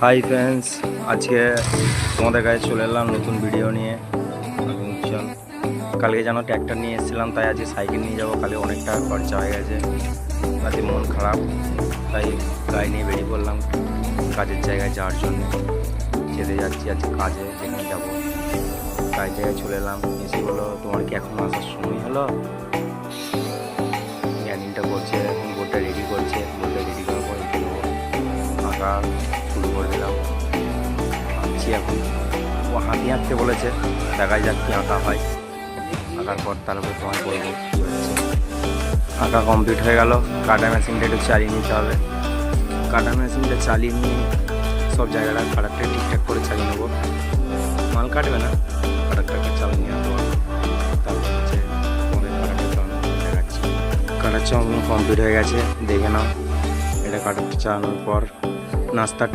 Hi friends, আজকে তোমাদের কাছে চলে এলাম নতুন ভিডিও নিয়ে। কালকে যেন ট্র্যাক্টর নিয়ে এসেছিলাম, তাই আজকে সাইকেল নিয়ে যাবো। কালকে অনেক টাকা খরচা হয়ে গেছে, তাতে মন খারাপ, তাই গাড়ি নিয়ে বেরিয়ে পড়লাম কাজের জায়গায় যাওয়ার জন্য। যেতে যাচ্ছি আজকে কাজে, যেখানে যাবো কাজ জায়গায় চলে এলাম। এসে বলো, তোমার কি এখন আসার সময় হলো? গ্যানিংটা করছে, এখন বোর্ডটা রেডি করছে। বোর্ডটা রেডি করার পরে আঁকা শুরু করে দিলাম। আঁকছি এখন, ও হাঁটিয়ে আঁকতে বলেছে, দেখা যাক কি আঁকা হয়। আঁকার পর তারপরে তোমায় বলবো কী হচ্ছে। আঁকা কমপ্লিট হয়ে গেল। কাটা মেশিনটা একটু চালিয়ে নিতে হবে। কাটা মেশিনটা চালিয়ে নিয়ে সব জায়গাটা কাটারটা ঠিকঠাক করে চালিয়ে নেবো। মাল কাটবে না, কাটারটাকে চালিয়ে নিয়ে আসবো। তারপর হচ্ছে তোমাদের কাটারটা চালানো দেখাচ্ছি। কাটার চালানো কমপ্লিট হয়ে গেছে, দেখে নাও। এটা কাটারটা চালানোর পর নাস্তার